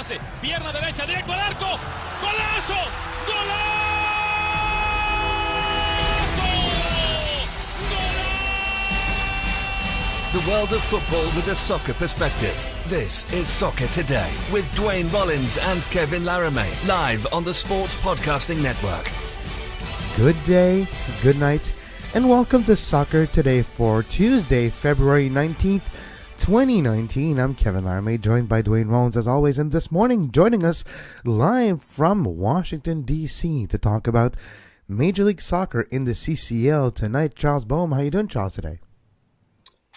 pase, pierna derecha, directo al arco, ¡golazo! ¡Golazo! The world of football with a soccer perspective. This is Soccer Today with Duane, Rollins and Kevin Laramee, live on the Sports Podcasting Network. Good day, good night, and welcome to Soccer Today for Tuesday, February 19th, 2019. I'm Kevin Laramee, joined by Duane Rollins as always, and this morning joining us live from Washington, D.C. to talk about Major League Soccer in the CCL tonight. Charles Boehm, how you doing, Charles, today?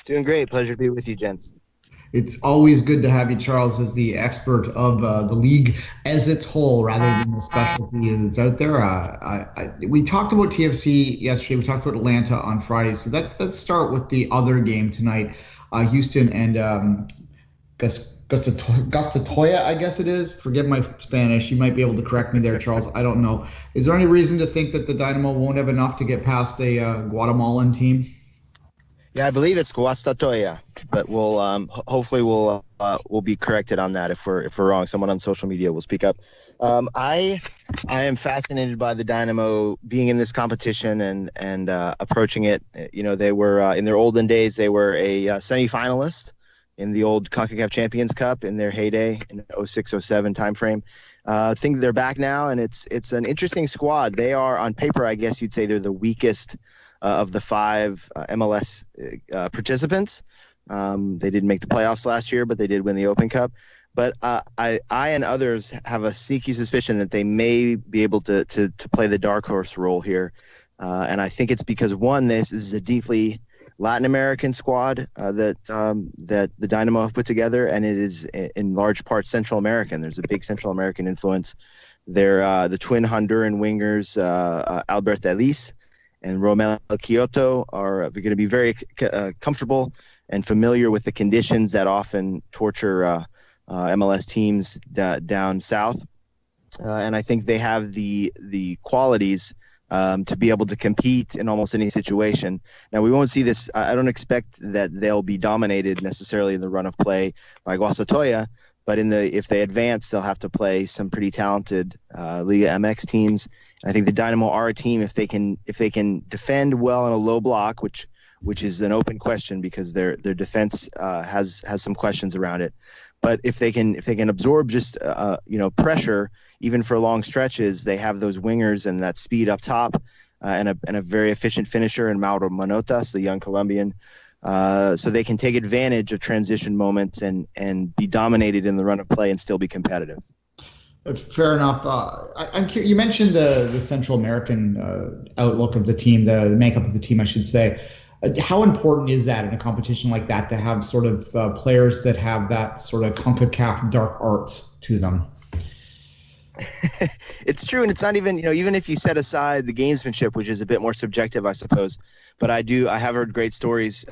Doing great. Pleasure to be with you, gents. It's always good to have you, Charles, as the expert of the league as its whole, rather than the specialty that's out there. We talked about TFC yesterday. We talked about Atlanta on Friday. So let's start with the other game tonight. Houston and Gustatoya, I guess it is. Forgive my Spanish. You might be able to correct me there, Charles. I don't know. Is there any reason to think that the Dynamo won't have enough to get past a Guatemalan team? Yeah, I believe it's Guastatoya, but we'll hopefully we'll be corrected on that if we're wrong. Someone on social media will speak up. I am fascinated by the Dynamo being in this competition and approaching it. You know, they were in their olden days they were a semifinalist in the old CONCACAF Champions Cup in their heyday in 06-07 timeframe. I think they're back now, and it's an interesting squad. They are, on paper, I guess you'd say they're the weakest of the five MLS participants. They didn't make the playoffs last year, but they did win the Open Cup. But I and others have a sneaky suspicion that they may be able to play the dark horse role here. And I think it's because, one, this is a deeply Latin American squad that the Dynamo have put together, and it is in large part Central American. There's a big Central American influence. They're the twin Honduran wingers, Albert Ellis and Romel Kyoto, are going to be very comfortable and familiar with the conditions that often torture MLS teams down south. And I think they have the qualities to be able to compete in almost any situation. Now, we won't see this. I don't expect that they'll be dominated necessarily in the run of play by Guastatoya, but if they advance, they'll have to play some pretty talented Liga MX teams. And I think the Dynamo are a team, if they can defend well in a low block, which is an open question because their defense has some questions around it. But if they can absorb just pressure even for long stretches, they have those wingers and that speed up top, and a very efficient finisher in Mauro Manotas, the young Colombian. So they can take advantage of transition moments and be dominated in the run of play and still be competitive. Fair enough. I'm curious, you mentioned the Central American outlook of the team, the makeup of the team, I should say. How important is that in a competition like that to have sort of players that have that sort of CONCACAF dark arts to them? It's true, and it's not even, even if you set aside the gamesmanship, which is a bit more subjective, I suppose. But I have heard great stories,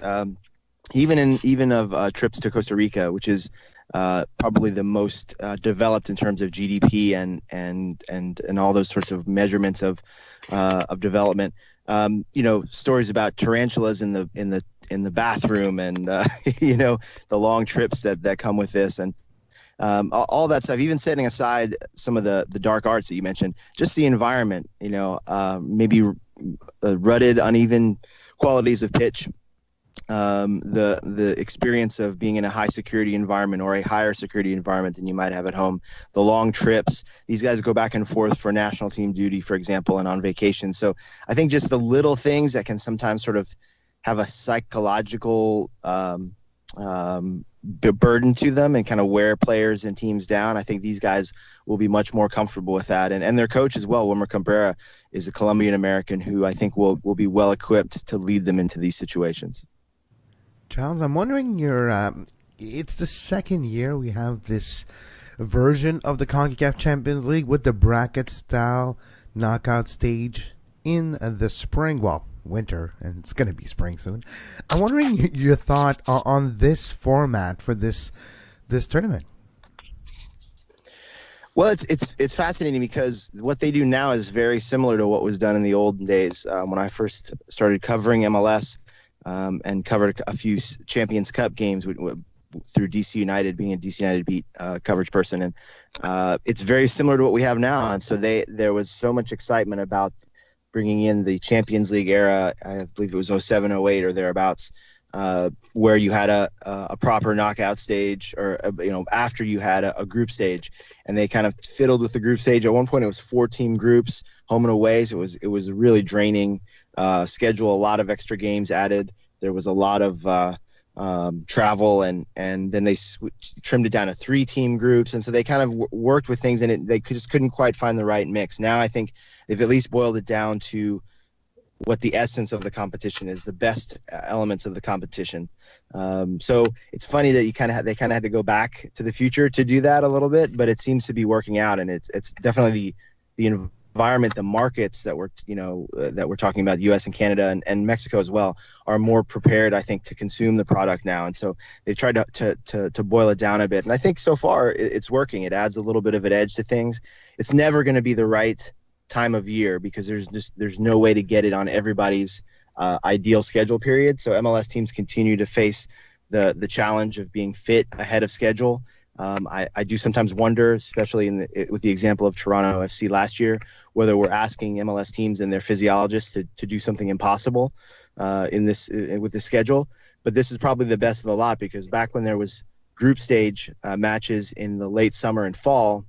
even of trips to Costa Rica, which is probably the most developed in terms of GDP and all those sorts of measurements of development. Stories about tarantulas in the bathroom and the long trips that come with this, and all that stuff. Even setting aside some of the dark arts that you mentioned, just the environment. Maybe rutted, uneven qualities of pitch. The experience of being in a high security environment or a higher security environment than you might have at home, the long trips. These guys go back and forth for national team duty, for example, and on vacation. So I think just the little things that can sometimes sort of have a psychological burden to them and kind of wear players and teams down. I think these guys will be much more comfortable with that. And their coach as well, Wilmer Cabrera, is a Colombian American who I think will be well equipped to lead them into these situations. Charles, I'm wondering, it's the second year we have this version of the CONCACAF Champions League with the bracket-style knockout stage in the spring, winter, and it's going to be spring soon. I'm wondering your thought on this format for this tournament. Well, it's fascinating because what they do now is very similar to what was done in the olden days. When I first started covering MLS and covered a few Champions Cup games through DC United, being a DC United beat coverage person, and it's very similar to what we have now. And so there was so much excitement about bringing in the Champions League era. I believe it was 07, 08 or thereabouts, where you had a proper knockout stage, or after you had a group stage, and they kind of fiddled with the group stage. At one point, it was 4-team groups, home and away. So it was a really draining schedule. A lot of extra games added. There was a lot of travel, and then they trimmed it down to 3-team groups, and so they kind of worked with things, and they just couldn't quite find the right mix. Now I think they've at least boiled it down to what the essence of the competition is, the best elements of the competition. So it's funny that they kind of had to go back to the future to do that a little bit, but it seems to be working out, and it's definitely the environment, the markets that we're talking about, the U.S. and Canada and Mexico as well, are more prepared, I think, to consume the product now, and so they tried to boil it down a bit, and I think so far it's working. It adds a little bit of an edge to things. It's never going to be the right time of year because there's no way to get it on everybody's ideal schedule period. So MLS teams continue to face the challenge of being fit ahead of schedule. I do sometimes wonder, especially with the example of Toronto FC last year, whether we're asking MLS teams and their physiologists to do something impossible with this schedule. But this is probably the best of the lot, because back when there was group stage matches in the late summer and fall,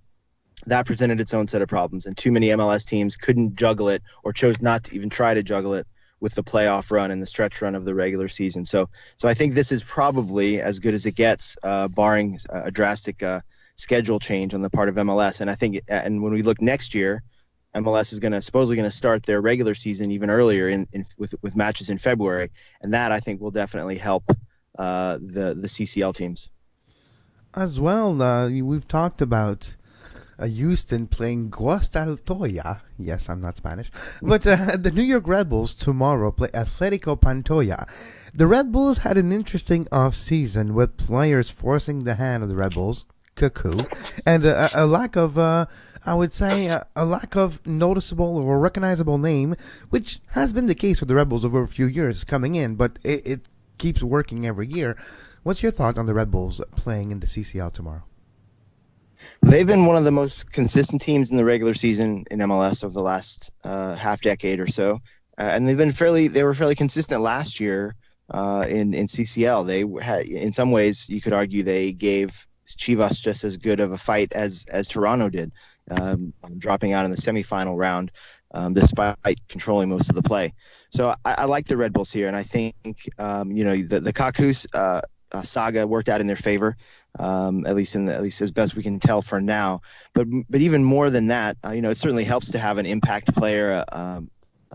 that presented its own set of problems, and too many MLS teams couldn't juggle it, or chose not to even try to juggle it, with the playoff run and the stretch run of the regular season. So I think this is probably as good as it gets, barring a drastic schedule change on the part of MLS. And I think, and when we look next year, MLS is supposedly going to start their regular season even earlier with matches in February, and that I think will definitely help the CCL teams. As well, we've talked about Houston playing Guastatoya. Yes, I'm not Spanish. But the New York Red Bulls tomorrow play Atletico Pantoja. The Red Bulls had an interesting off-season with players forcing the hand of the Red Bulls, Kaku, and a lack of, I would say, a lack of noticeable or recognizable name, which has been the case for the Red Bulls over a few years coming in, but it keeps working every year. What's your thought on the Red Bulls playing in the CCL tomorrow? They've been one of the most consistent teams in the regular season in MLS over the last half decade or so, and they were fairly consistent last year in CCL. They had, in some ways, you could argue they gave Chivas just as good of a fight as Toronto did, dropping out in the semifinal round despite controlling most of the play. So I like the Red Bulls here, and I think the Kaku saga worked out in their favor, at least as best we can tell for now. But even more than that, it certainly helps to have an impact player, a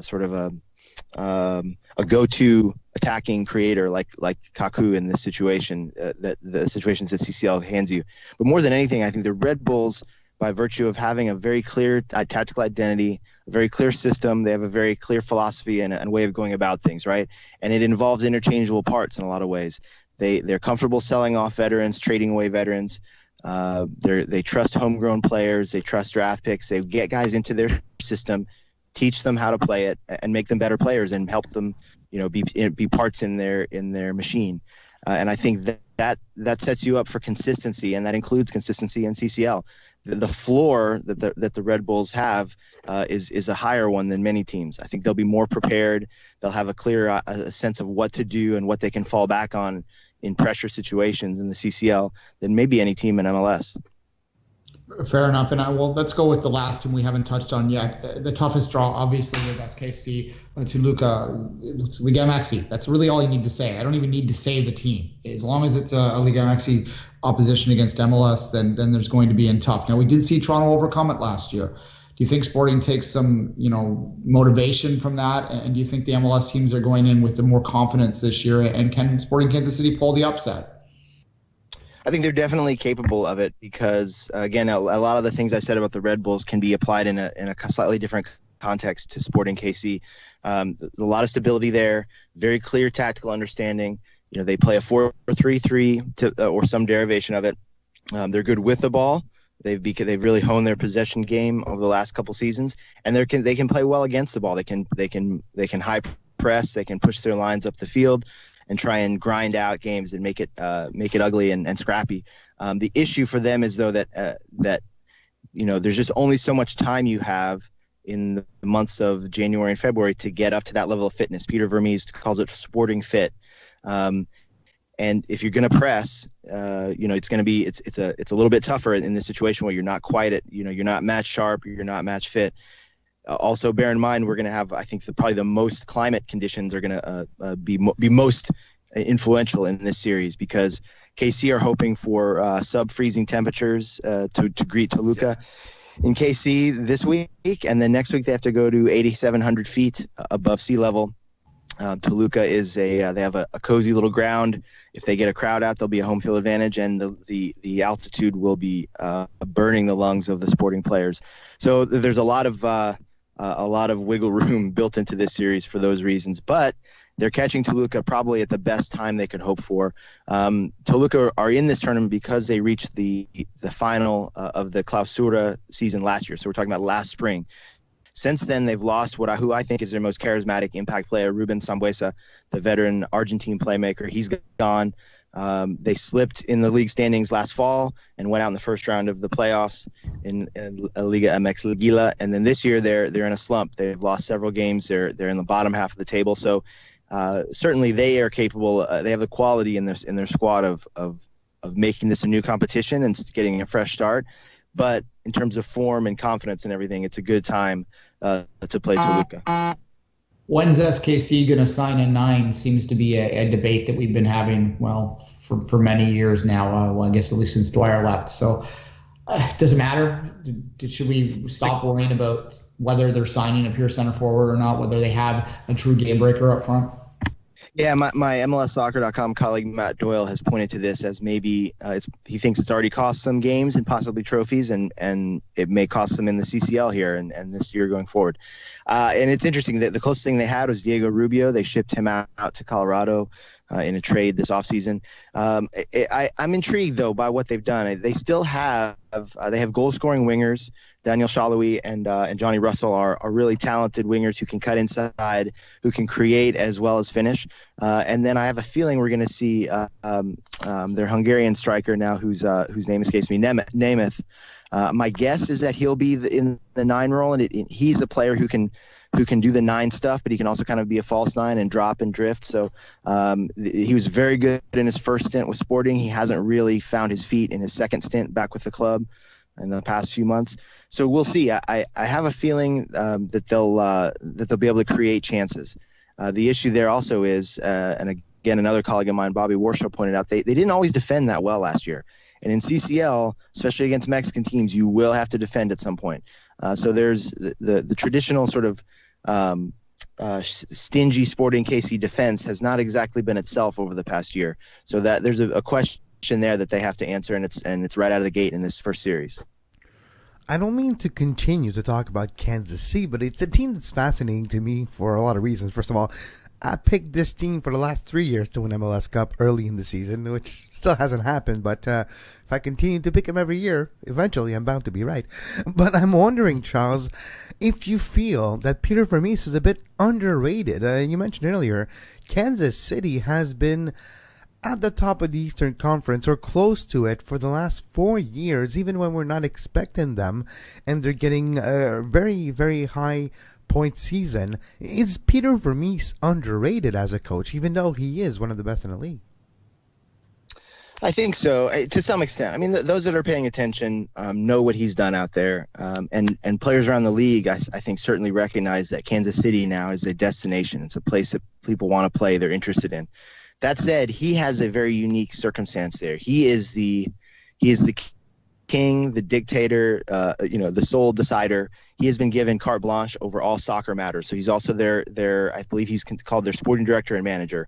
sort of a go-to attacking creator like Kaku in this situation, that the situations that CCL hands you. But more than anything, I think the Red Bulls, by virtue of having a very clear tactical identity, a very clear system, they have a very clear philosophy and way of going about things, right? And it involves interchangeable parts in a lot of ways. They're comfortable selling off veterans, trading away veterans. They trust homegrown players. They trust draft picks. They get guys into their system, teach them how to play it, and make them better players, and help them, be parts in their machine. And I think that sets you up for consistency, and that includes consistency in CCL. The floor that the Red Bulls have is a higher one than many teams. I think they'll be more prepared. They'll have a clear a sense of what to do and what they can fall back on in pressure situations in the CCL than maybe any team in MLS. Fair enough. And let's go with the last team we haven't touched on yet. The toughest draw, obviously, with SKC to Liga MX. That's really all you need to say. I don't even need to say the team. As long as it's a Liga MX opposition against MLS, then there's going to be in tough. Now, we did see Toronto overcome it last year. Do you think Sporting takes some, motivation from that? And do you think the MLS teams are going in with the more confidence this year? And can Sporting Kansas City pull the upset? I think they're definitely capable of it because, again, a lot of the things I said about the Red Bulls can be applied in a slightly different context to Sporting KC. A lot of stability there, very clear tactical understanding. They play a 4-3-3 or some derivation of it. They're good with the ball. They've really honed their possession game over the last couple seasons, and they can play well against the ball. They can high press. They can push their lines up the field. and try and grind out games and make it ugly and scrappy. The issue for them is though that there's just only so much time you have in the months of January and February to get up to that level of fitness. Peter Vermees calls it sporting fit. And if you're going to press, it's going to be it's a little bit tougher in this situation where you're not quite at, you're not match sharp, you're not match fit. Also, bear in mind, we're going to have, I think, probably the most climate conditions are going to be most influential in this series, because KC are hoping for sub-freezing temperatures to greet Toluca in KC this week, and then next week they have to go to 8,700 feet above sea level. Toluca is they have a cozy little ground. If they get a crowd out, there'll be a home field advantage, and the altitude will be burning the lungs of the Sporting players. So there's a lot of wiggle room built into this series for those reasons. But they're catching Toluca probably at the best time they could hope for. Toluca are in this tournament because they reached the final of the Clausura season last year. So we're talking about last spring. Since then, they've lost who I think is their most charismatic impact player, Ruben Sambueza, the veteran Argentine playmaker. He's gone. They slipped in the league standings last fall and went out in the first round of the playoffs in Liga MX Liguilla. And then this year, they're in a slump. They've lost several games. They're in the bottom half of the table. So certainly they are capable. They have the quality in their squad of making this a new competition and getting a fresh start. But in terms of form and confidence and everything, it's a good time to play Toluca. When's SKC going to sign a 9 seems to be a debate that we've been having, for many years now. I guess at least since Dwyer left. So does it matter? Should we stop worrying about whether they're signing a pure center forward or not, whether they have a true game breaker up front? Yeah, my MLSsoccer.com colleague Matt Doyle has pointed to this as maybe he thinks it's already cost some games and possibly trophies, and it may cost them in the CCL here and this year going forward. And it's interesting that the closest thing they had was Diego Rubio. They shipped him out to Colorado in a trade this offseason. I'm intrigued, though, by what they've done. They still have goal-scoring wingers. Daniel Shalhoui and Johnny Russell are really talented wingers who can cut inside, who can create as well as finish. And then I have a feeling we're going to see their Hungarian striker now, whose name escapes me, Nemeth. My guess is that he'll be in the 9 role, and he's a player who can do the 9 stuff, but he can also kind of be a false 9 and drop and drift. So he was very good in his first stint with Sporting. He hasn't really found his feet in his second stint back with the club in the past few months. So we'll see. I have a feeling that they'll be able to create chances. The issue there also is, and again, another colleague of mine, Bobby Warshaw, pointed out, they didn't always defend that well last year. And in CCL, especially against Mexican teams, you will have to defend at some point. So there's the traditional sort of stingy Sporting KC defense has not exactly been itself over the past year. So that there's a question there that they have to answer, and it's right out of the gate in this first series. I don't mean to continue to talk about Kansas City, but it's a team that's fascinating to me for a lot of reasons. First of all, I picked this team for the last 3 years to win MLS Cup early in the season, which still hasn't happened. But if I continue to pick them every year, eventually I'm bound to be right. But I'm wondering, Charles, if you feel that Peter Vermees is a bit underrated. You mentioned earlier, Kansas City has been at the top of the Eastern Conference or close to it for the last 4 years, even when we're not expecting them, and they're getting a very, very high point season. Is Peter Vermees underrated as a coach, even though he is one of the best in the league? I think so, to some extent. I mean, those that are paying attention know what he's done out there, and players around the league, I think, certainly recognize that Kansas City now is a destination. It's a place that people want to play, they're interested in. That said, he has a very unique circumstance there. He is the king, the dictator, the sole decider. He has been given carte blanche over all soccer matters. So he's also their I believe he's called their sporting director and manager.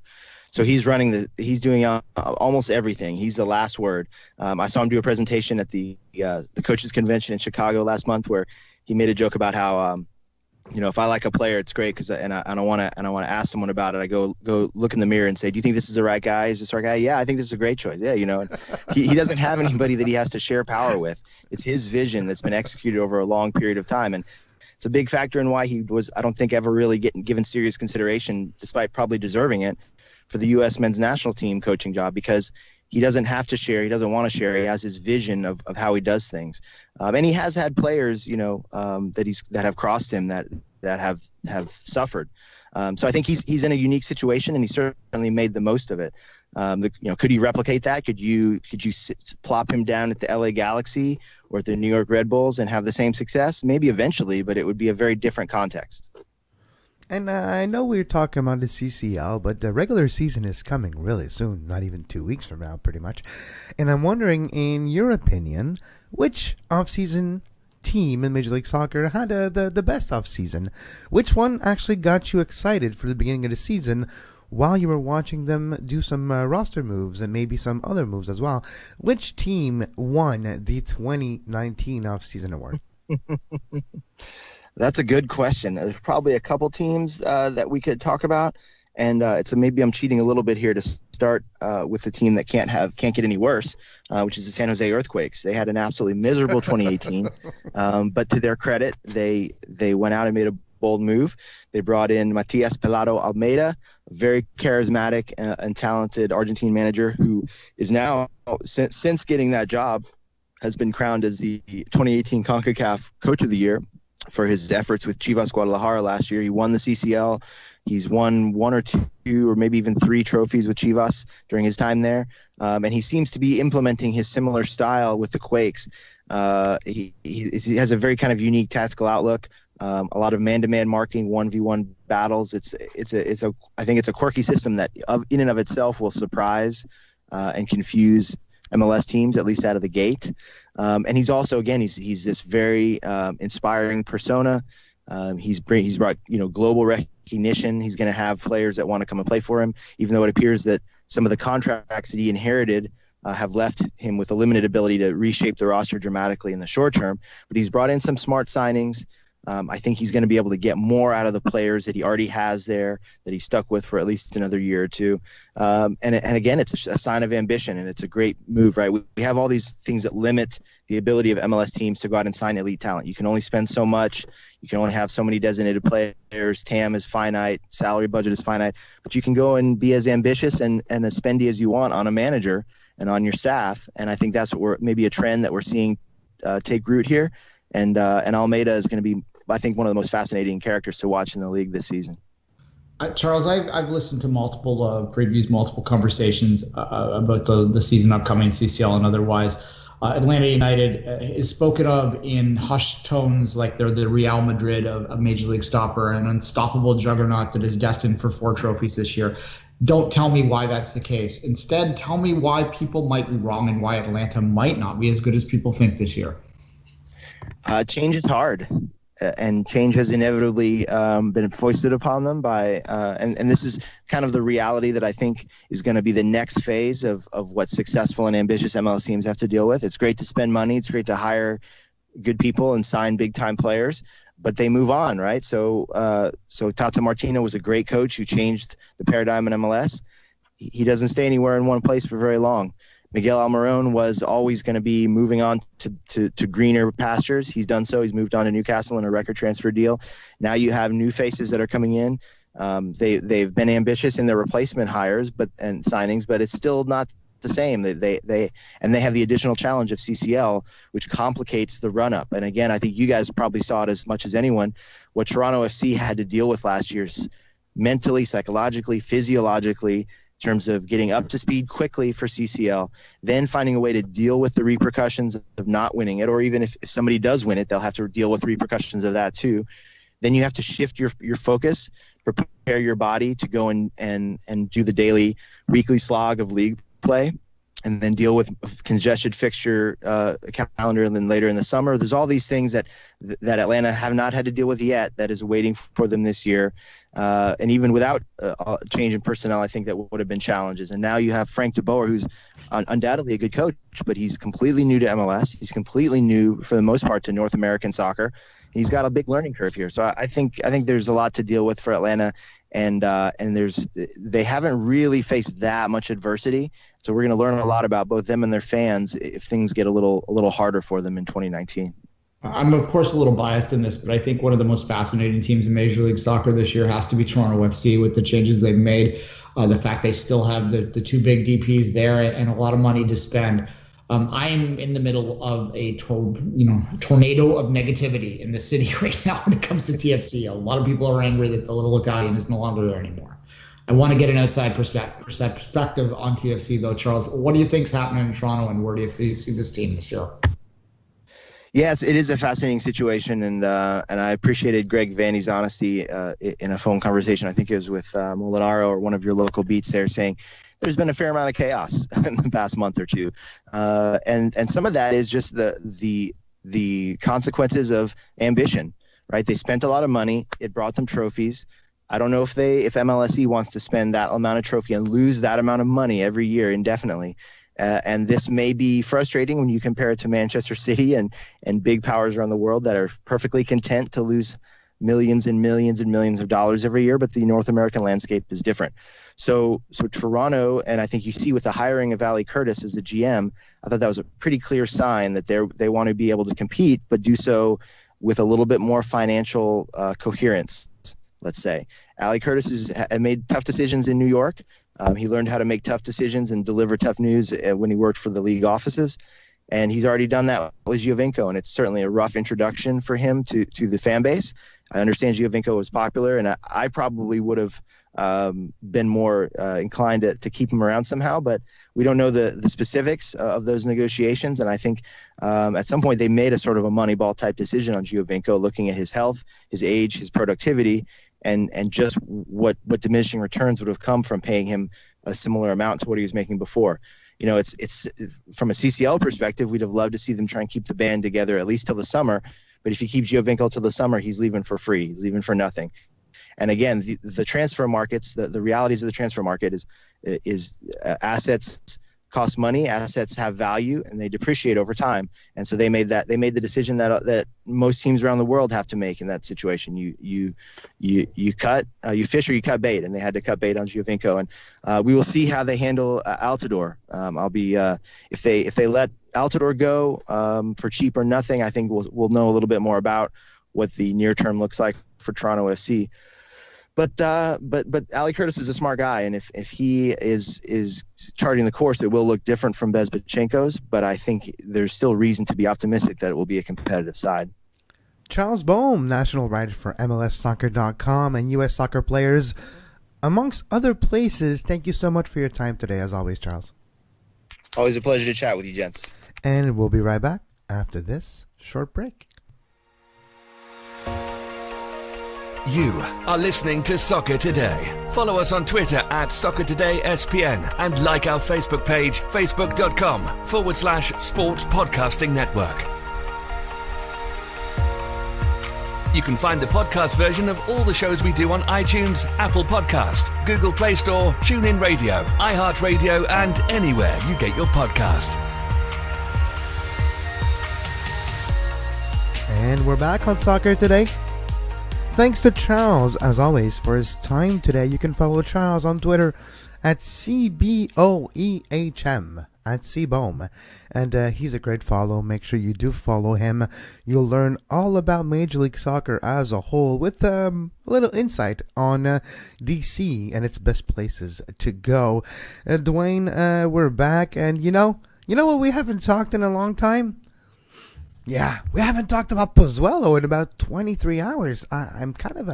So he's doing almost everything. He's the last word. I saw him do a presentation at the coaches convention in Chicago last month, where he made a joke about how if I like a player, it's great because I want to ask someone about it. I go look in the mirror and say, do you think this is the right guy? Is this the right guy? Yeah, I think this is a great choice. Yeah, and he doesn't have anybody that he has to share power with. It's his vision that's been executed over a long period of time. And it's a big factor in why he was, I don't think, ever really given serious consideration, despite probably deserving it, for the U.S. men's national team coaching job, because he doesn't have to share. He doesn't want to share. He has his vision of how he does things. And he has had players, that have crossed him that have suffered. So I think he's in a unique situation, and he certainly made the most of it. Could he replicate that? Could you plop him down at the LA Galaxy or at the New York Red Bulls and have the same success? Maybe eventually, but it would be a very different context. And I know we're talking about the CCL, but the regular season is coming really soon, not even 2 weeks from now, pretty much. And I'm wondering, in your opinion, which off-season team in Major League Soccer had the best off-season? Which one actually got you excited for the beginning of the season while you were watching them do some roster moves and maybe some other moves as well? Which team won the 2019 off-season award? That's a good question. There's probably a couple teams that we could talk about, and maybe I'm cheating a little bit here to start with the team that can't get any worse, which is the San Jose Earthquakes. They had an absolutely miserable 2018, but to their credit, they went out and made a bold move. They brought in Matias Pelado Almeida, a very charismatic and talented Argentine manager who is now, since getting that job, has been crowned as the 2018 CONCACAF Coach of the Year for his efforts with Chivas Guadalajara last year. He won the CCL. He's won one or two or maybe even three trophies with Chivas during his time there. And he seems to be implementing his similar style with the Quakes. He has a very kind of unique tactical outlook, a lot of man-to-man marking, 1v1 battles. I think it's a quirky system that in and of itself will surprise and confuse MLS teams, at least out of the gate. And he's also, again, he's this very inspiring persona. He's brought global recognition. He's going to have players that want to come and play for him, even though it appears that some of the contracts that he inherited have left him with a limited ability to reshape the roster dramatically in the short term. But he's brought in some smart signings. I think he's going to be able to get more out of the players that he already has there, that he's stuck with for at least another year or two. And again, it's a sign of ambition, and it's a great move, right? We have all these things that limit the ability of MLS teams to go out and sign elite talent. You can only spend so much. You can only have so many designated players. TAM is finite. Salary budget is finite. But you can go and be as ambitious and as spendy as you want on a manager and on your staff. And I think that's what maybe a trend that we're seeing take root here. And Almeida is going to be, I think, one of the most fascinating characters to watch in the league this season. Charles, I've listened to multiple previews, multiple conversations about the season upcoming, CCL and otherwise. Atlanta United is spoken of in hushed tones like they're the Real Madrid of Major League Soccer, an unstoppable juggernaut that is destined for 4 trophies this year. Don't tell me why that's the case. Instead, tell me why people might be wrong and why Atlanta might not be as good as people think this year. Change is hard. And change has inevitably been foisted upon them by, and this is kind of the reality that I think is going to be the next phase of what successful and ambitious MLS teams have to deal with. It's great to spend money. It's great to hire good people and sign big time players, but they move on, right? So Tata Martino was a great coach who changed the paradigm in MLS. He doesn't stay anywhere in one place for very long. Miguel Almiron was always going to be moving on to greener pastures. He's done so. He's moved on to Newcastle in a record transfer deal. Now you have new faces that are coming in. They've been ambitious in their replacement hires and signings, but it's still not the same. They have the additional challenge of CCL, which complicates the run up. And again, I think you guys probably saw it as much as anyone. What Toronto FC had to deal with last year, mentally, psychologically, physiologically, in terms of getting up to speed quickly for CCL, then finding a way to deal with the repercussions of not winning it, or even if somebody does win it, they'll have to deal with repercussions of that too. Then you have to shift your focus, prepare your body to go and do the weekly slog of league play, and then deal with congested fixture calendar, and then later in the summer. There's all these things that Atlanta have not had to deal with yet that is waiting for them this year. And even without a change in personnel, I think that would have been challenges. And now you have Frank de Boer, who's undoubtedly a good coach, but he's completely new to MLS. He's completely new, for the most part, to North American soccer. He's got a big learning curve here. So I think there's a lot to deal with for Atlanta, and they haven't really faced that much adversity. So we're going to learn a lot about both them and their fans if things get a little harder for them in 2019. I'm, of course, a little biased in this, but I think one of the most fascinating teams in Major League Soccer this year has to be Toronto FC with the changes they've made, the fact they still have the two big DPs there and a lot of money to spend. I'm in the middle of a tornado of negativity in the city right now when it comes to TFC. A lot of people are angry that the little Italian is no longer there anymore. I want to get an outside perspective on TFC, though. Charles, what do you think's happening in Toronto, and where do you see this team this year? Yeah, it is a fascinating situation, and I appreciated Greg Vanny's honesty in a phone conversation. I think it was with Molinaro or one of your local beats there, saying there's been a fair amount of chaos in the past month or two, and some of that is just the consequences of ambition, right? They spent a lot of money. It brought them trophies. I don't know if MLSE wants to spend that amount of trophy and lose that amount of money every year indefinitely. And this may be frustrating when you compare it to Manchester City and big powers around the world that are perfectly content to lose millions and millions and millions of dollars every year. But the North American landscape is different. So Toronto, and I think you see with the hiring of Ali Curtis as the GM, I thought that was a pretty clear sign that they want to be able to compete, but do so with a little bit more financial coherence, let's say. Ali Curtis has made tough decisions in New York. He learned how to make tough decisions and deliver tough news when he worked for the league offices. And he's already done that with Giovinco, and it's certainly a rough introduction for him to the fan base. I understand Giovinco was popular, and I probably would have been more inclined to keep him around somehow, but we don't know the specifics of those negotiations. And I think at some point they made a sort of a Moneyball type decision on Giovinco, looking at his health, his age, his productivity, and just what diminishing returns would have come from paying him a similar amount to what he was making before. You know, it's from a CCL perspective, we'd have loved to see them try and keep the band together at least till the summer. But if you keep Giovinco till the summer, he's leaving for free. He's leaving for nothing. And again, the transfer markets, the realities of the transfer market is assets cost money, assets have value, and they depreciate over time. And so they made the decision that most teams around the world have to make in that situation. You fish or you cut bait, and they had to cut bait on Giovinco. And we will see how they handle Altidore. If they let Altidore go for cheap or nothing, I think we'll know a little bit more about what the near term looks like for Toronto FC. But Ali Curtis is a smart guy, and if he is charting the course, it will look different from Bezbatchenko's. But I think there's still reason to be optimistic that it will be a competitive side. Charles Boehm, national writer for MLSsoccer.com and U.S. Soccer Players, amongst other places. Thank you so much for your time today, as always, Charles. Always a pleasure to chat with you, gents. And we'll be right back after this short break. You are listening to Soccer Today. Follow us on Twitter at Soccer Today SPN and like our Facebook page, facebook.com/Sports Podcasting Network. You can find the podcast version of all the shows we do on iTunes, Apple Podcast, Google Play Store, TuneIn Radio, iHeartRadio, and anywhere you get your podcast. And we're back on Soccer Today. Thanks to Charles, as always, for his time today. You can follow Charles on Twitter at CBOEHM, at CBOEHM. And he's a great follow. Make sure you do follow him. You'll learn all about Major League Soccer as a whole with a little insight on DC and its best places to go. Duane, we're back. And you know what we haven't talked in a long time? Yeah, we haven't talked about Pozuelo in about 23 hours. I'm kind of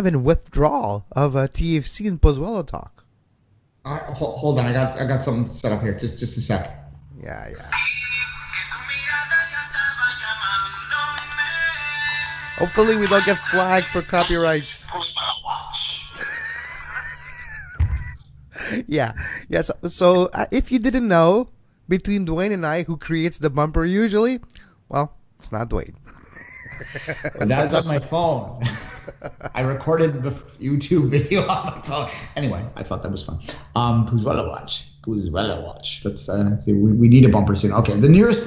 in withdrawal of TFC and Pozuelo talk. Hold on, I got something set up here. Just a sec. Yeah. Hopefully we don't get flagged for copyrights. Yeah. So if you didn't know, between Duane and I, who creates the bumper usually, well, it's not Duane. That's on my phone. I recorded the YouTube video on my phone. Anyway, I thought that was fun. Pozuelo watch. That's we need a bumper soon. Okay, the newest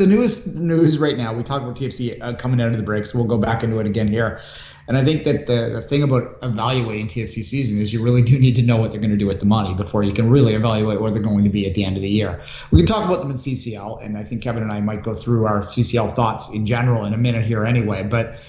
news right now. We talked about TFC coming out of the break, so we'll go back into it again here. And I think that the thing about evaluating TFC season is you really do need to know what they're going to do with the money before you can really evaluate where they're going to be at the end of the year. We can talk about them in CCL, and I think Kevin and I might go through our CCL thoughts in general in a minute here anyway. But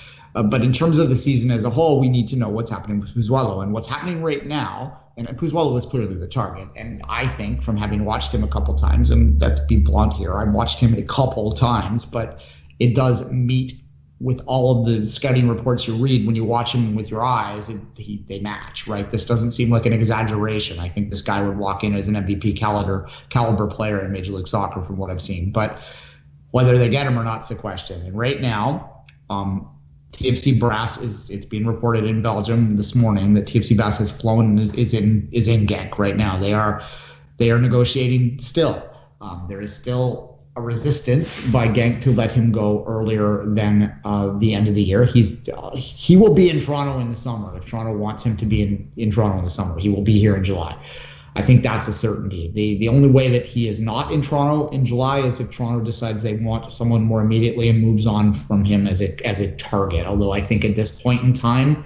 in terms of the season as a whole, we need to know what's happening with Pozuelo. And what's happening right now, and Pozuelo was clearly the target. And I think, from having watched him a couple times, and let's be blunt here, I've watched him a couple times, but it does meet with all of the scouting reports you read. When you watch him with your eyes, they match, right? This doesn't seem like an exaggeration. I think this guy would walk in as an MVP caliber player in Major League Soccer from what I've seen. But whether they get him or not is the question. And right now, TFC Brass it's being reported in Belgium this morning that TFC Brass has flown and is in Genk right now. They are negotiating still. There is still a resistance by Genk to let him go earlier than the end of the year. He will be in Toronto in the summer. If Toronto wants him to be in Toronto in the summer, he will be here in July. I think that's a certainty. The only way that he is not in Toronto in July is if Toronto decides they want someone more immediately and moves on from him as a target. Although I think at this point in time,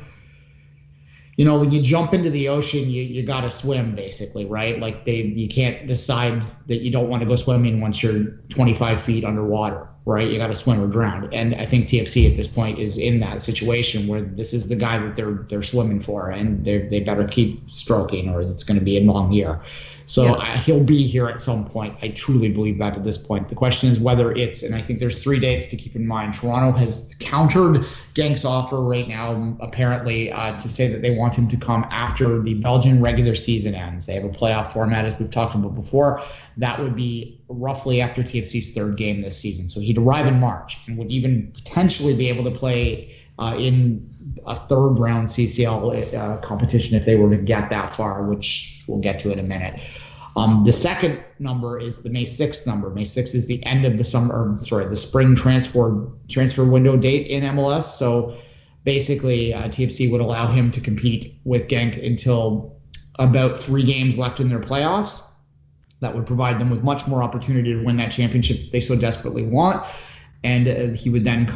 when you jump into the ocean, you got to swim basically, right? Like you can't decide that you don't want to go swimming once you're 25 feet underwater, right? You got to swim or drown. And I think TFC at this point is in that situation where this is the guy that they're swimming for, and they better keep stroking or it's going to be a long year. So he'll be here at some point. I truly believe that at this point. The question is whether and I think there's 3 dates to keep in mind. Toronto has countered Genk's offer right now, apparently, to say that they want him to come after the Belgian regular season ends. They have a playoff format, as we've talked about before. That would be roughly after TFC's 3rd game this season. So he'd arrive in March and would even potentially be able to play in a 3rd round CCL competition if they were to get that far, which we'll get to in a minute. The second number is the May 6th number. May 6th is the end of the the spring transfer window date in MLS. So basically, TFC would allow him to compete with Genk until about 3 games left in their playoffs. That would provide them with much more opportunity to win that championship they so desperately want. And he would then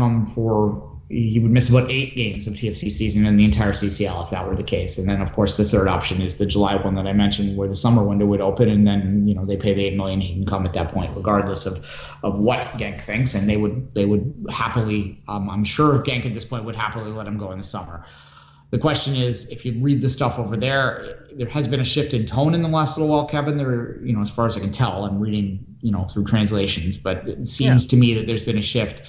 he would miss about 8 games of TFC season in the entire CCL if that were the case. And then, of course, the third option is the July one that I mentioned, where the summer window would open, and then they pay the $8 million. He can come at that point, regardless of what Genk thinks, and they would happily. I'm sure Genk at this point would happily let him go in the summer. The question is, if you read the stuff over there has been a shift in tone in the last little while, Kevin. There, as far as I can tell, I'm reading, through translations, but it seems to me that there's been a shift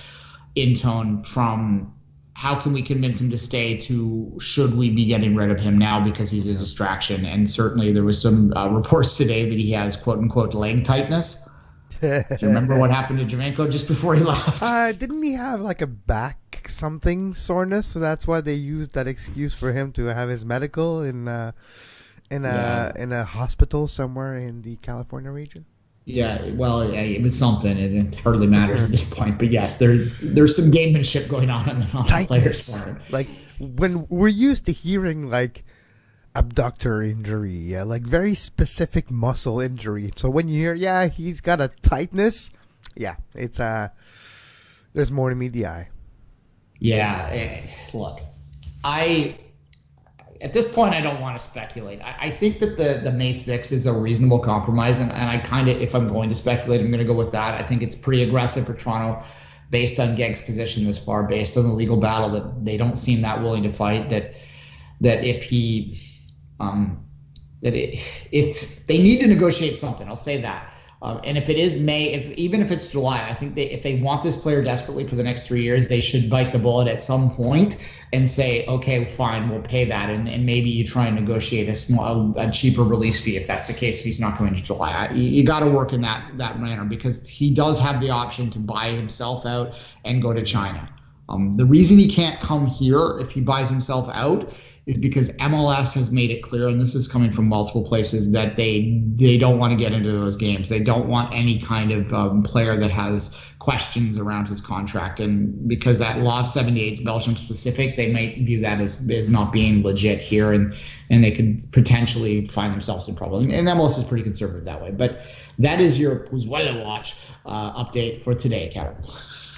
in tone from how can we convince him to stay to should we be getting rid of him now because he's a distraction. And certainly there was some reports today that he has quote unquote leg tightness. Do you remember what happened to Jermenko just before he left? Didn't he have like a back something soreness? So that's why they used that excuse for him to have his medical in a hospital somewhere in the California region. Yeah, well, it was something, and it hardly matters at this point. But yes, there's some gamemanship going on the players' part. Like when we're used to hearing like abductor injury, like very specific muscle injury. So when you hear, he's got a tightness, it's there's more to meet the eye. Yeah, look, at this point, I don't want to speculate. I think that the May 6th is a reasonable compromise, and I kind of, if I'm going to speculate, I'm going to go with that. I think it's pretty aggressive for Toronto based on Genk's position this far, based on the legal battle that they don't seem that willing to fight, that if he if they need to negotiate something, I'll say that. And if it is May, even if it's July, I think if they want this player desperately for the next 3 years, they should bite the bullet at some point and say, okay, fine, we'll pay that. And maybe you try and negotiate a cheaper release fee if that's the case, if he's not coming to July. You got to work in that manner because he does have the option to buy himself out and go to China. The reason he can't come here if he buys himself out is because MLS has made it clear, and this is coming from multiple places, that they don't want to get into those games. They don't want any kind of player that has questions around his contract. And because that law of 78 is Belgium specific, they might view that as not being legit here, and they could potentially find themselves in trouble. And MLS is pretty conservative that way. But that is your Pozuelo Watch update for today, Kevin.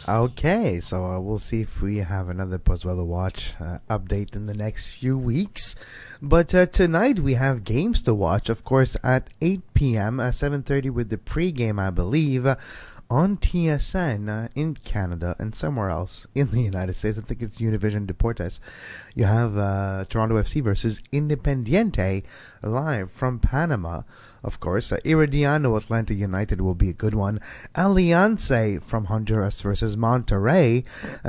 Okay, so we'll see if we have another Pozuelo Watch update in the next few weeks. But tonight we have games to watch, of course, at 8 p.m., 7:30 with the pregame, I believe, on TSN in Canada and somewhere else in the United States. I think it's Univision Deportes. You have Toronto FC versus Independiente live from Panama. Of course, Herediano Atlanta United will be a good one. Alianza from Honduras versus Monterrey.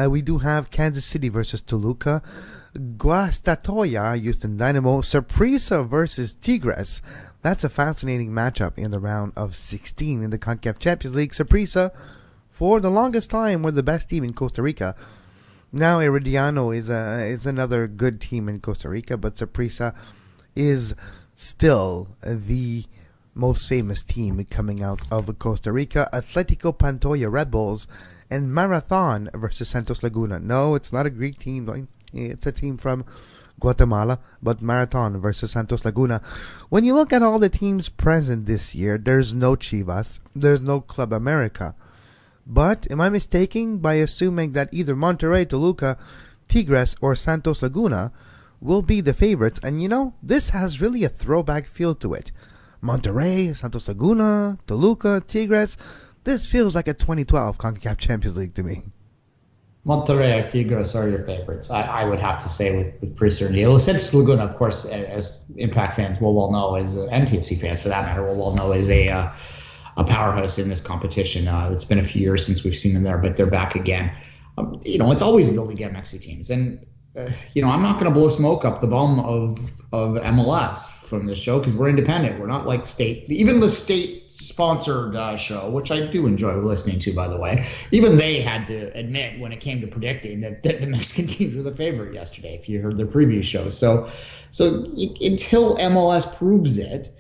We do have Kansas City versus Toluca. Guastatoya, Houston Dynamo. Saprissa versus Tigres. That's a fascinating matchup in the round of 16 in the CONCACAF Champions League. Saprissa, for the longest time, were the best team in Costa Rica. Now Herediano is another good team in Costa Rica, but Saprissa is still the most famous team coming out of Costa Rica. Atletico Pantoja Red Bulls and Marathon versus Santos Laguna. No, it's not a Greek team. It's a team from Guatemala, but Marathon versus Santos Laguna. When you look at all the teams present this year, there's no Chivas, there's no Club America. But am I mistaken by assuming that either Monterrey, Toluca, Tigres, or Santos Laguna will be the favorites? And this has really a throwback feel to it. Monterrey, Santos Laguna, Toluca, Tigres. This feels like a 2012 CONCACAF Champions League to me. Monterrey or Tigres are your favorites, I would have to say with pretty certainty. Santos Laguna, of course, as Impact fans will well know, and TFC fans for that matter, will well know, is a powerhouse in this competition. It's been a few years since we've seen them there, but they're back again. It's always the Liga MX teams. And, I'm not going to blow smoke up the bum of MLS from this show because we're independent. We're not like state. Even the state-sponsored show, which I do enjoy listening to, by the way, even they had to admit when it came to predicting that the Mexican teams were the favorite yesterday, if you heard their preview show. So until MLS proves it,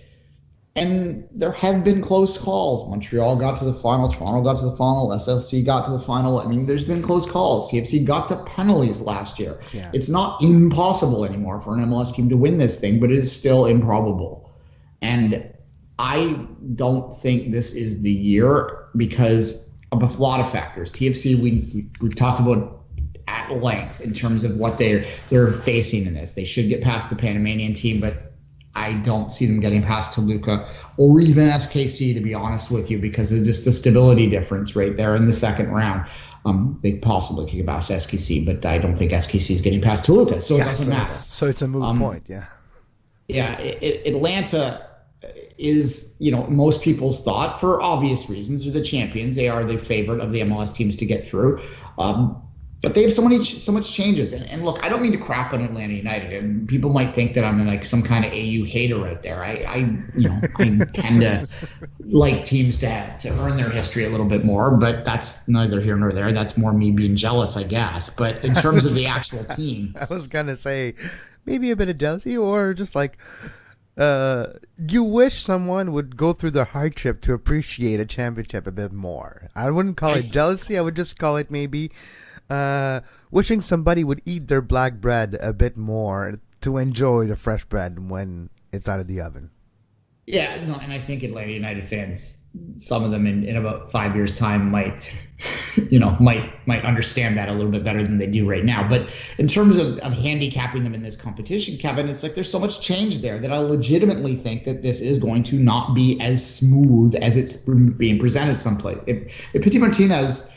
and there have been close calls. Montreal got to the final. Toronto got to the final. SLC got to the final. I mean, there's been close calls. TFC got to penalties last year. Yeah. It's not impossible anymore for an MLS team to win this thing, but it is still improbable. And I don't think this is the year because of a lot of factors. TFC, we've talked about at length in terms of what they're facing in this. They should get past the Panamanian team, but I don't see them getting past Toluca or even SKC, to be honest with you, because of just the stability difference right there in the second round. They possibly could get past SKC, but I don't think SKC is getting past Toluca, so it doesn't matter. So it's a moot point, yeah. Yeah, Atlanta is, most people's thought, for obvious reasons, are the champions. They are the favorite of the MLS teams to get through. But they have so much changes. And look, I don't mean to crap on Atlanta United. And people might think that I'm like some kind of AU hater out there. I tend to like teams to earn their history a little bit more, but that's neither here nor there. That's more me being jealous, I guess. But in terms of the actual team, I was gonna say maybe a bit of jealousy, or just like you wish someone would go through the hardship to appreciate a championship a bit more. I wouldn't call it jealousy. I would just call it maybe wishing somebody would eat their black bread a bit more to enjoy the fresh bread when it's out of the oven. Yeah, no, and I think Atlanta United fans, some of them in about 5 years' time might understand that a little bit better than they do right now. But in terms of handicapping them in this competition, Kevin, it's like there's so much change there that I legitimately think that this is going to not be as smooth as it's being presented someplace. If Pity Martinez,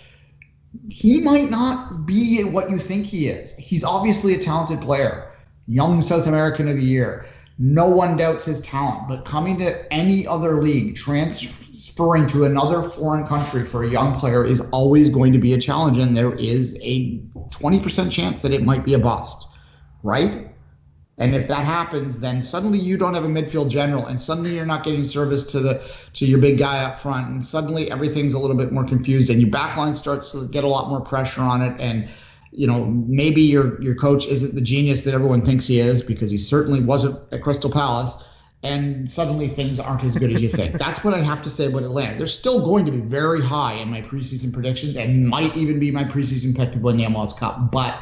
he might not be what you think he is. He's obviously a talented player, young South American of the year. No one doubts his talent, but coming to any other league, transferring to another foreign country for a young player is always going to be a challenge, and there is a 20% chance that it might be a bust, right? And if that happens, then suddenly you don't have a midfield general, and suddenly you're not getting service to your big guy up front, and suddenly everything's a little bit more confused, and your backline starts to get a lot more pressure on it, and maybe your coach isn't the genius that everyone thinks he is, because he certainly wasn't at Crystal Palace, and suddenly things aren't as good as you think. That's what I have to say about Atlanta. They're still going to be very high in my preseason predictions, and might even be my preseason pick to win the MLS Cup, but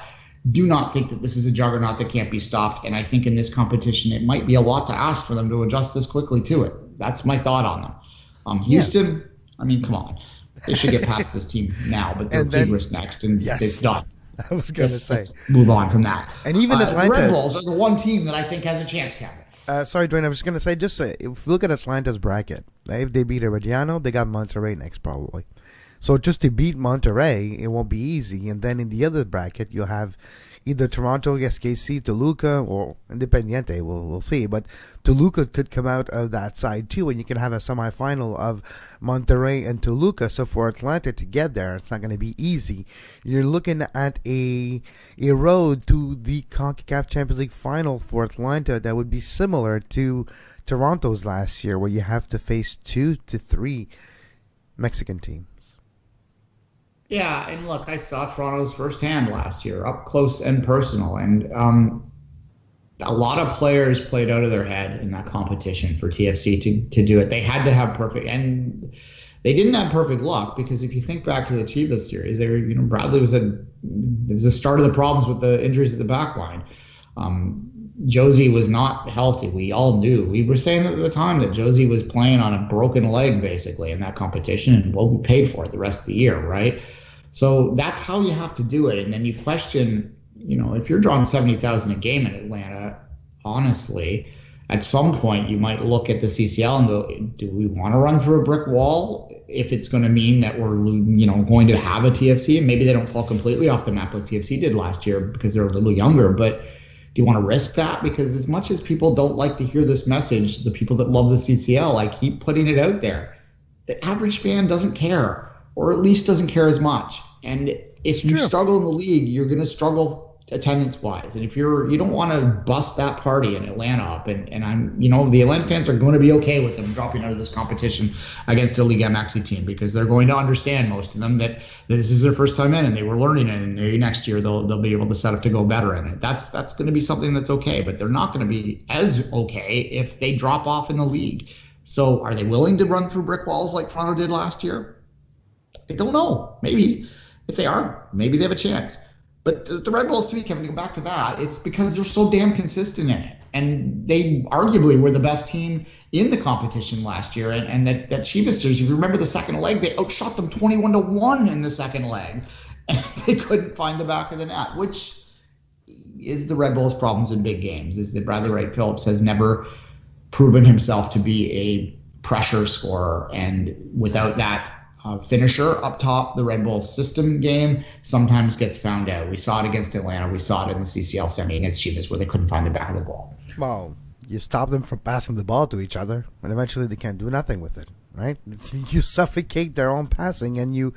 do not think that this is a juggernaut that can't be stopped. And I think in this competition, it might be a lot to ask for them to adjust this quickly to it. That's my thought on them. Houston, I mean, come on. they should get past this team now, but they're Tigres next, and it's done. I was going to say. Let's move on from that. And even Atlanta. The Red Bulls are the one team that I think has a chance, Kevin. Sorry, Duane, I was going to say, if you look at Atlanta's bracket, if they beat Herediano, they got Monterrey next probably. So just to beat Monterrey, it won't be easy. And then in the other bracket, you'll have either Toronto, SKC, Toluca, or Independiente. We'll see. But Toluca could come out of that side too, and you can have a semifinal of Monterrey and Toluca. So for Atlanta to get there, it's not going to be easy. You're looking at a road to the CONCACAF Champions League final for Atlanta that would be similar to Toronto's last year, where you have to face 2 to 3 Mexican teams. Yeah, and look, I saw Toronto's firsthand last year, up close and personal, and a lot of players played out of their head in that competition for TFC to do it. They had to have perfect, and they didn't have perfect luck, because if you think back to the Chivas series, they were, Bradley was the start of the problems with the injuries at the back line. Josie was not healthy. We all knew. We were saying at the time that Josie was playing on a broken leg, basically, in that competition, and we paid for it the rest of the year, right? So that's how you have to do it. And then you question, if you're drawing 70,000 a game in Atlanta, honestly, at some point you might look at the CCL and go, do we want to run for a brick wall if it's going to mean that we're, going to have a TFC? And maybe they don't fall completely off the map like TFC did last year because they're a little younger, but do you want to risk that? Because as much as people don't like to hear this message, the people that love the CCL, I keep putting it out there. The average fan doesn't care, or at least doesn't care as much. And if you struggle in the league, you're going to struggle attendance-wise. And if you don't want to bust that party in Atlanta up, and I'm, the Atlanta fans are going to be okay with them dropping out of this competition against a Liga MX team, because they're going to understand, most of them, that this is their first time in and they were learning it, and maybe next year they'll be able to set up to go better in it. That's going to be something that's okay, but they're not going to be as okay if they drop off in the league. So are they willing to run through brick walls like Toronto did last year? I don't know. Maybe. If they are, maybe they have a chance. But the Red Bulls, to me, Kevin, to go back to that, it's because they're so damn consistent in it. And they arguably were the best team in the competition last year. And that Chivas series, if you remember the second leg, they outshot them 21-1 in the second leg. And they couldn't find the back of the net, which is the Red Bulls' problems in big games, is that Bradley Wright Phillips has never proven himself to be a pressure scorer. And without that finisher up top, the Red Bull system game sometimes gets found out. We saw it against Atlanta. We saw it in the CCL semi against Chivas, where they couldn't find the back of the ball. Well, you stop them from passing the ball to each other, and eventually they can't do nothing with it, right? You suffocate their own passing, and you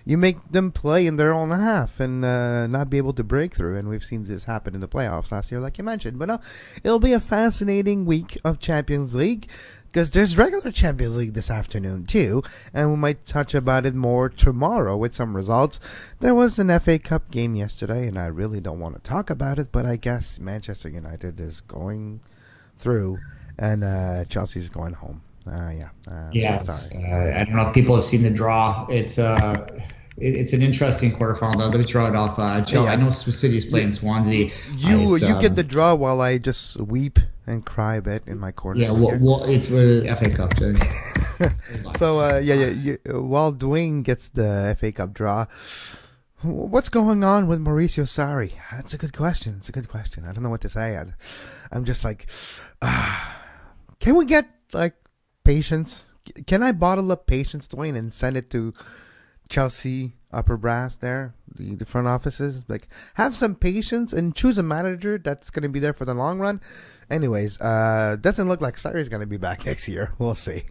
make them play in their own half and not be able to break through. And we've seen this happen in the playoffs last year, like you mentioned. But it'll be a fascinating week of Champions League, because there's regular Champions League this afternoon too, and we might touch about it more tomorrow with some results. There was an FA Cup game yesterday, and I really don't want to talk about it, but I guess Manchester United is going through, and Chelsea's going home. I don't know if people have seen the draw. It's an interesting quarterfinal, though. Let me draw it off. I know City's playing Swansea. You get the draw while I just weep and cry a bit in my corner. Yeah, well it's the FA Cup, too. So, while Duane gets the FA Cup draw, what's going on with Mauricio Sarri? That's a good question. I don't know what to say. I'm just like, can we get, patience? Can I bottle up patience, Duane, and send it to Chelsea upper brass there, the front offices? Have some patience and choose a manager that's going to be there for the long run. Anyways, doesn't look like Sarri's going to be back next year. We'll see.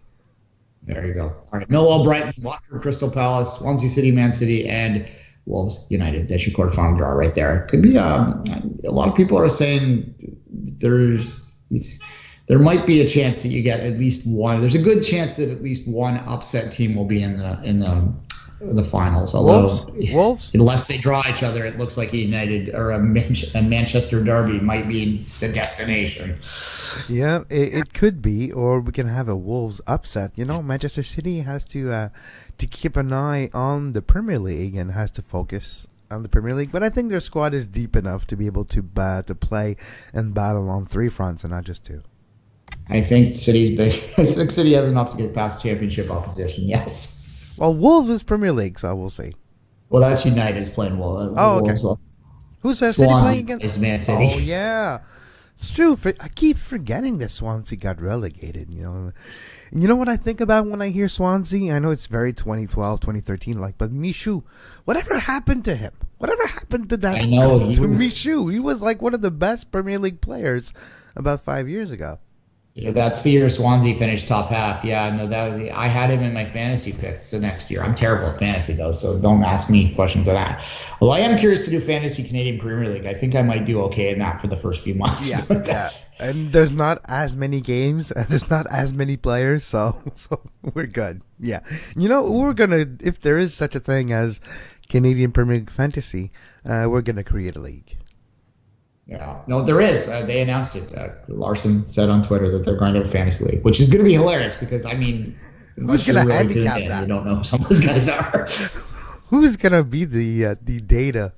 There you go. All right, Millwall, Brighton, Watford, Crystal Palace, Swansea City, Man City, and Wolves United. That's your quarterfinal draw right there. Could be a lot of people are saying there might be a chance that you get at least one. There's a good chance that at least one upset team will be in the finals. Although, Wolves? Unless they draw each other, it looks like a United or a Manchester derby might be the destination. Yeah, it could be, or we can have a Wolves upset. Manchester City has to keep an eye on the Premier League and has to focus on the Premier League. But I think their squad is deep enough to be able to play and battle on 3 fronts and not just 2. I think City's big. I think City has enough to get past championship opposition. Yes. Well, Wolves is Premier League, so we'll see. Well, that's United's playing well. Okay. Wolves. Who's City Swansea playing against? is Man City. Oh, yeah. It's true. I keep forgetting that Swansea got relegated, And you know what I think about when I hear Swansea? I know it's very 2012, 2013 like, but Michu, whatever happened to him? Whatever happened to that? I know. Michu? He was like one of the best Premier League players about 5 years ago. Yeah, that's the year Swansea finished top half. Yeah, no, I had him in my fantasy picks the next year. I'm terrible at fantasy though, so don't ask me questions of that. Well, I am curious to do fantasy Canadian Premier League. I think I might do okay in that for the first few months. Yeah. And there's not as many games and there's not as many players, so we're good. Yeah. We're gonna, if there is such a thing as Canadian Premier League fantasy, we're gonna create a league. Yeah, no, there is. They announced it. Larson said on Twitter that they're going to have a fantasy league, which is going to be hilarious because who's going to handicap that? You don't know who some of those guys are. Who's going to be the data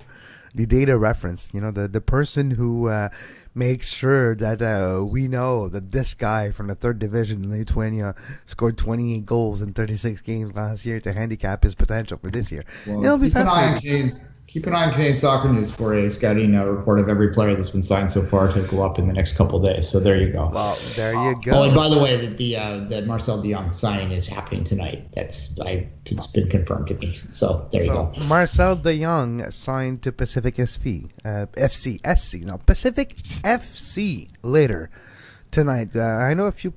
reference? The person who makes sure that we know that this guy from the third division in Lithuania scored 28 goals in 36 games last year to handicap his potential for this year. Well, It'll be fascinating. Keep an eye on Canadian Soccer News for a scouting report of every player that's been signed so far to go up in the next couple of days. So there you go. Well, there you go. Oh, and by the way, that Marcel de Jong signing is happening tonight. It's been confirmed to me. So there you go. Marcel de Jong signed to Pacific Pacific FC later tonight. I know a few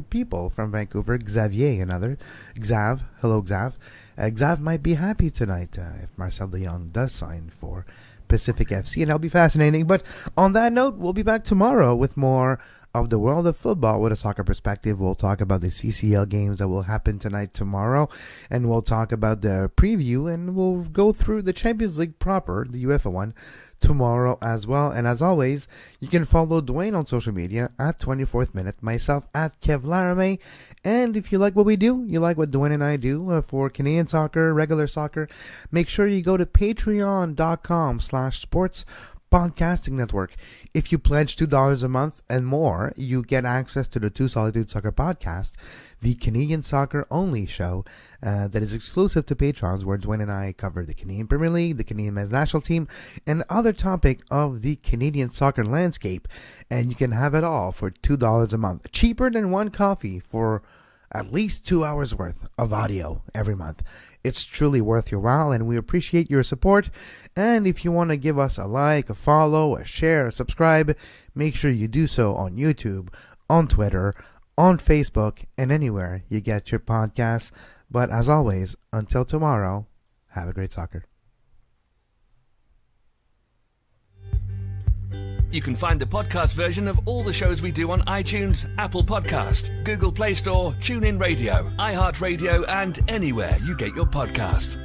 people from Vancouver, Xavier and other. Xav, hello Xav. Xav might be happy tonight if Marcel de Jong does sign for Pacific FC, and that'll be fascinating. But on that note, we'll be back tomorrow with more of the world of football with a soccer perspective. We'll talk about the CCL games that will happen tonight, tomorrow, and we'll talk about the preview, and we'll go through the Champions League proper, the UEFA one, tomorrow as well. And as always, you can follow Duane on social media at 24th Minute, myself at Kev Laramee. And if you like what we do, you like what Duane and I do for Canadian soccer, regular soccer, make sure you go to patreon.com/sports podcasting network. If you pledge $2 a month and more, you get access to the Two Solitude Soccer podcast, the Canadian soccer only show that is exclusive to patrons, where Duane and I cover the Canadian Premier League, the Canadian men's national team, and other topic of the Canadian soccer landscape. And you can have it all for $2 a month, cheaper than one coffee for at least 2 hours worth of audio every month. It's truly worth your while, and we appreciate your support. And if you want to give us a like, a follow, a share, a subscribe, make sure you do so on YouTube, on Twitter, on Facebook, and anywhere you get your podcasts. But as always, until tomorrow, have a great soccer. You can find the podcast version of all the shows we do on iTunes, Apple Podcast, Google Play Store, TuneIn Radio, iHeartRadio, and anywhere you get your podcast.